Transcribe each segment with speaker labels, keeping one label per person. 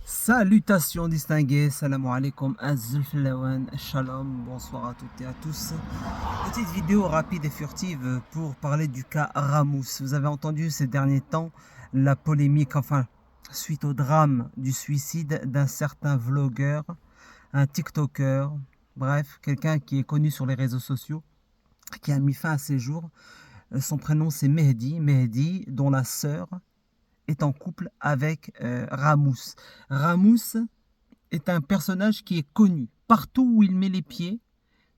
Speaker 1: Salutations distinguées, salam alaikum, azulfilawan, shalom, bonsoir à toutes et à tous. Petite vidéo rapide et furtive pour parler du cas Ramous. Vous avez entendu ces derniers temps la polémique, suite au drame du suicide d'un certain vlogueur, un TikToker, bref, quelqu'un qui est connu sur les réseaux sociaux, qui a mis fin à ses jours. Son prénom c'est Mehdi, dont la sœur est en couple avec Ramous. Ramous est un personnage qui est connu. Partout où il met les pieds,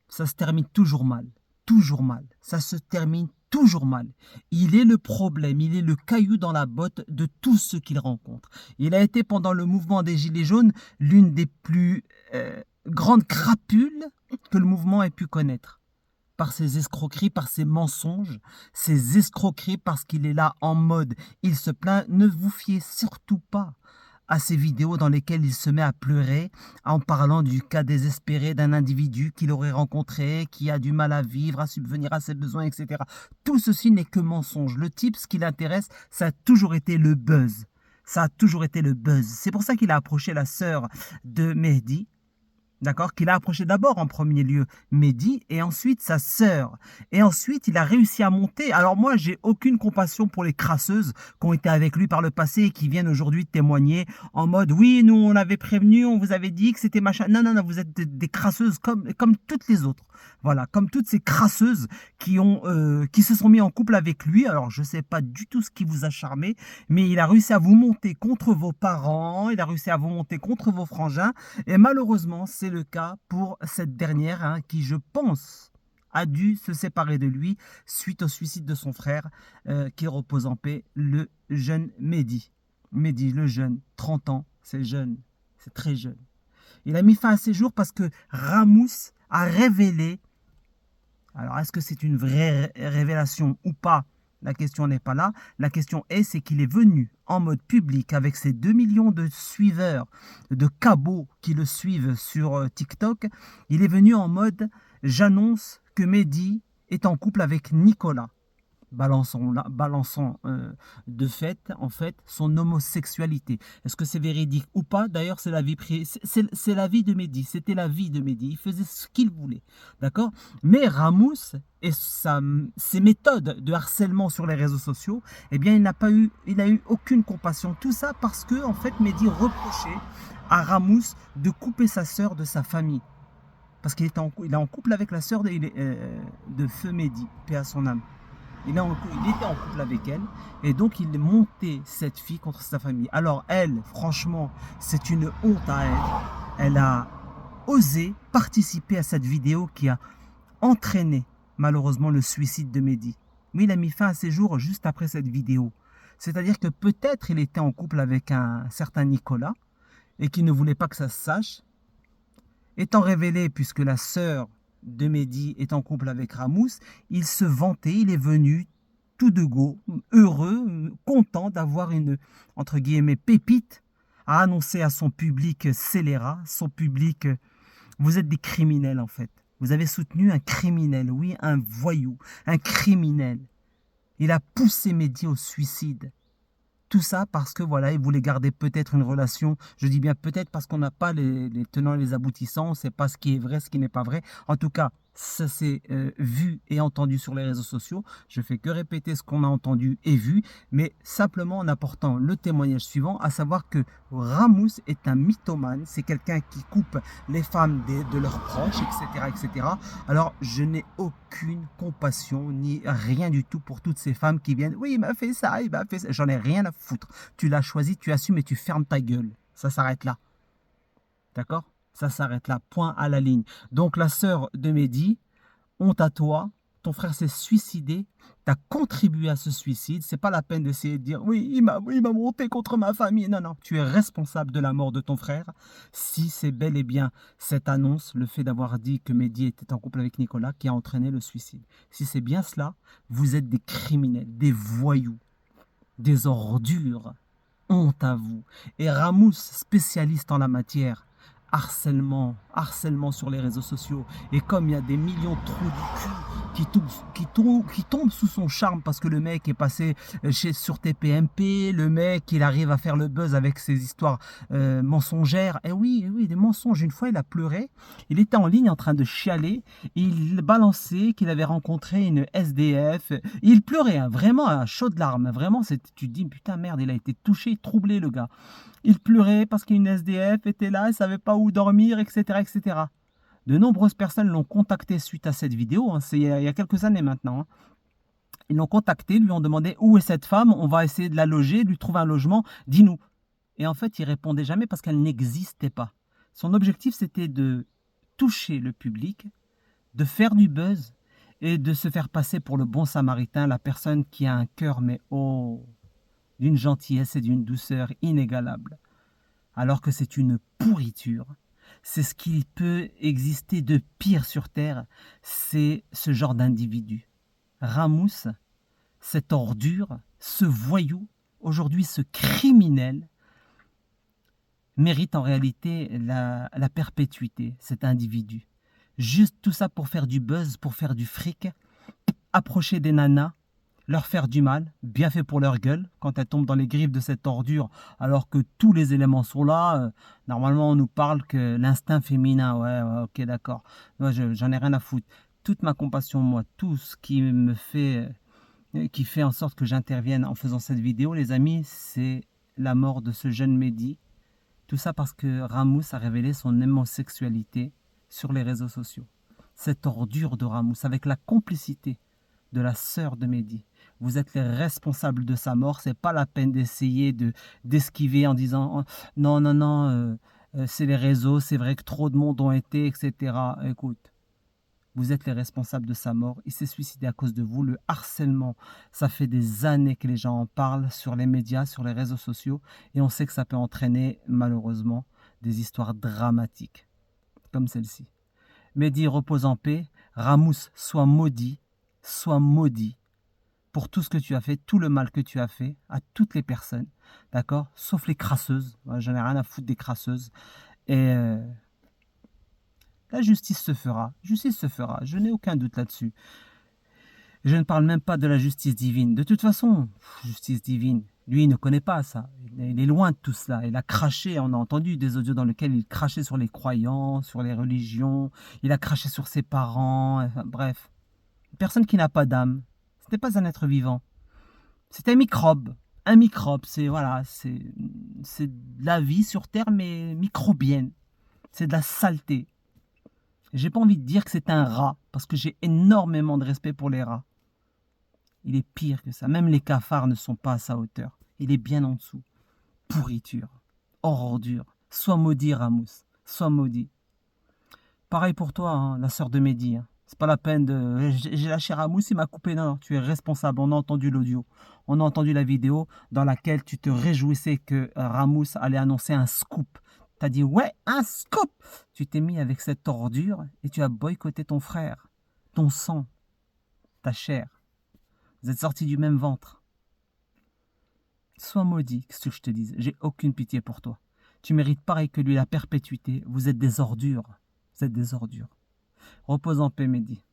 Speaker 1: ça se termine toujours mal. Toujours mal. Ça se termine toujours mal. Il est le problème, il est le caillou dans la botte de tous ceux qu'il rencontre. Il a été pendant le mouvement des Gilets jaunes l'une des plus grandes crapules que le mouvement ait pu connaître. Par ses escroqueries, par ses mensonges, ses escroqueries parce qu'il est là en mode il se plaint. Ne vous fiez surtout pas à ces vidéos dans lesquelles il se met à pleurer en parlant du cas désespéré d'un individu qu'il aurait rencontré, qui a du mal à vivre, à subvenir à ses besoins, etc. Tout ceci n'est que mensonge. Le type, ce qui l'intéresse, ça a toujours été le buzz. Ça a toujours été le buzz. C'est pour ça qu'il a approché la sœur de Mehdi. D'accord, qu'il a approché d'abord en premier lieu Mehdi et ensuite sa sœur. Et ensuite, il a réussi à monter. Alors moi, j'ai aucune compassion pour les crasseuses qui ont été avec lui par le passé et qui viennent aujourd'hui témoigner en mode oui, nous on avait prévenu, on vous avait dit que c'était machin. Non, non, non, vous êtes des crasseuses comme toutes les autres. Voilà, comme toutes ces crasseuses qui se sont mis en couple avec lui. Alors je ne sais pas du tout ce qui vous a charmé, mais il a réussi à vous monter contre vos parents, il a réussi à vous monter contre vos frangins. Et malheureusement, c'est le cas pour cette dernière qui, je pense, a dû se séparer de lui suite au suicide de son frère, qui repose en paix, le jeune Mehdi. Mehdi, le jeune, 30 ans, c'est jeune, c'est très jeune. Il a mis fin à ses jours parce que Ramous a révélé, alors est-ce que c'est une vraie révélation ou pas? La question n'est pas là. La question c'est qu'il est venu en mode public avec ses 2 millions de suiveurs, de cabots qui le suivent sur TikTok. Il est venu en mode j'annonce que Mehdi est en couple avec Nicolas. Balançant de fait, en fait, son homosexualité. Est-ce que c'est véridique ou pas? D'ailleurs, c'est la vie c'est la vie de Mehdi. C'était la vie de Mehdi. Il faisait ce qu'il voulait. D'accord? Mais Ramous et ses méthodes de harcèlement sur les réseaux sociaux, eh bien, il a eu aucune compassion. Tout ça parce que, en fait, Mehdi reprochait à Ramous de couper sa sœur de sa famille. Parce qu'il est en couple avec la sœur de Feu Mehdi, paix à son âme. Il était en couple avec elle et donc il montait cette fille contre sa famille. Alors elle, franchement, c'est une honte à elle. Elle a osé participer à cette vidéo qui a entraîné malheureusement le suicide de Mehdi. Mais il a mis fin à ses jours juste après cette vidéo. C'est-à-dire que peut-être il était en couple avec un certain Nicolas et qu'il ne voulait pas que ça se sache. Étant révélé, puisque la sœur de Mehdi est en couple avec Ramous, il se vantait, il est venu tout de go, heureux, content d'avoir une, entre guillemets, pépite à annoncer à son public scélérat, son public, vous êtes des criminels en fait. Vous avez soutenu un criminel, oui, un voyou, un criminel. Il a poussé Mehdi au suicide. Tout ça parce que voilà, il voulait garder peut-être une relation. Je dis bien peut-être parce qu'on n'a pas les tenants et les aboutissants. On ne sait pas ce qui est vrai, ce qui n'est pas vrai. En tout cas, ça s'est vu et entendu sur les réseaux sociaux. Je fais que répéter ce qu'on a entendu et vu, mais simplement en apportant le témoignage suivant, à savoir que Ramous est un mythomane. C'est quelqu'un qui coupe les femmes de leurs proches, etc., etc. Alors, je n'ai aucune compassion ni rien du tout pour toutes ces femmes qui viennent. Oui, il m'a fait ça, il m'a fait ça. J'en ai rien à foutre. Tu l'as choisi, tu assumes et tu fermes ta gueule. Ça s'arrête là. D'accord? Ça s'arrête là. Point à la ligne. Donc, la sœur de Mehdi, honte à toi. Ton frère s'est suicidé. Tu as contribué à ce suicide. C'est pas la peine d'essayer de dire oui, il m'a monté contre ma famille. Non, non. Tu es responsable de la mort de ton frère. Si c'est bel et bien cette annonce, le fait d'avoir dit que Mehdi était en couple avec Nicolas, qui a entraîné le suicide. Si c'est bien cela, vous êtes des criminels, des voyous, des ordures. Honte à vous. Et Ramous, spécialiste en la matière, harcèlement sur les réseaux sociaux. Et comme il y a des millions de trous du cul qui tombe sous son charme parce que le mec est passé sur TPMP, le mec il arrive à faire le buzz avec ses histoires mensongères. Et oui, des mensonges. Une fois il a pleuré, il était en ligne en train de chialer, il balançait qu'il avait rencontré une SDF, il pleurait, hein, vraiment à chaudes larmes, vraiment tu te dis putain merde, il a été touché, troublé le gars. Il pleurait parce qu'une SDF était là, il savait pas où dormir, etc., etc. De nombreuses personnes l'ont contacté suite à cette vidéo, hein, c'est il y a quelques années maintenant. Hein. Ils l'ont contacté, lui ont demandé où est cette femme, on va essayer de la loger, de lui trouver un logement, dis-nous. Et en fait, il répondait jamais parce qu'elle n'existait pas. Son objectif, c'était de toucher le public, de faire du buzz et de se faire passer pour le bon samaritain, la personne qui a un cœur, mais oh, d'une gentillesse et d'une douceur inégalables. Alors que c'est une pourriture. C'est ce qui peut exister de pire sur Terre, c'est ce genre d'individu. Ramous, cette ordure, ce voyou, aujourd'hui ce criminel, mérite en réalité la perpétuité, cet individu. Juste tout ça pour faire du buzz, pour faire du fric, approcher des nanas, leur faire du mal, bien fait pour leur gueule, quand elles tombent dans les griffes de cette ordure, alors que tous les éléments sont là. Normalement, on nous parle que l'instinct féminin, ouais, ok, d'accord. Moi, j'en ai rien à foutre. Toute ma compassion, moi, tout ce qui fait en sorte que j'intervienne en faisant cette vidéo, les amis, c'est la mort de ce jeune Mehdi. Tout ça parce que Ramous a révélé son homosexualité sur les réseaux sociaux. Cette ordure de Ramous, avec la complicité de la sœur de Mehdi. Vous êtes les responsables de sa mort. C'est pas la peine d'essayer d'esquiver en disant non, c'est les réseaux, c'est vrai que trop de monde ont été, etc. Écoute, vous êtes les responsables de sa mort. Il s'est suicidé à cause de vous. Le harcèlement, ça fait des années que les gens en parlent sur les médias, sur les réseaux sociaux, et on sait que ça peut entraîner malheureusement des histoires dramatiques comme celle-ci. Mehdi repose en paix. Ramous soit maudit pour tout ce que tu as fait, tout le mal que tu as fait à toutes les personnes, d'accord? Sauf les crasseuses. J'en ai rien à foutre des crasseuses. Et la justice se fera. Justice se fera. Je n'ai aucun doute là-dessus. Je ne parle même pas de la justice divine. De toute façon, justice divine, lui, il ne connaît pas ça. Il est loin de tout cela. Il a craché, on a entendu des audios dans lesquels il crachait sur les croyants, sur les religions. Il a craché sur ses parents. Enfin, bref. Une personne qui n'a pas d'âme. Ce n'est pas un être vivant. C'est un microbe. Un microbe, c'est voilà, c'est de la vie sur Terre, mais microbienne. C'est de la saleté. J'ai pas envie de dire que c'est un rat, parce que j'ai énormément de respect pour les rats. Il est pire que ça. Même les cafards ne sont pas à sa hauteur. Il est bien en dessous. Pourriture. Ordure. Sois maudit, Ramous. Sois maudit. Pareil pour toi, hein, la sœur de Mehdi. Hein. C'est pas la peine de... J'ai lâché Ramous, il m'a coupé. Non, tu es responsable. On a entendu l'audio. On a entendu la vidéo dans laquelle tu te réjouissais que Ramous allait annoncer un scoop. T'as dit, ouais, un scoop. Tu t'es mis avec cette ordure et tu as boycotté ton frère, ton sang, ta chair. Vous êtes sortis du même ventre. Sois maudit, qu'est-ce que je te dise. J'ai aucune pitié pour toi. Tu mérites pareil que lui la perpétuité. Vous êtes des ordures. Vous êtes des ordures. Repose en paix, Mehdi.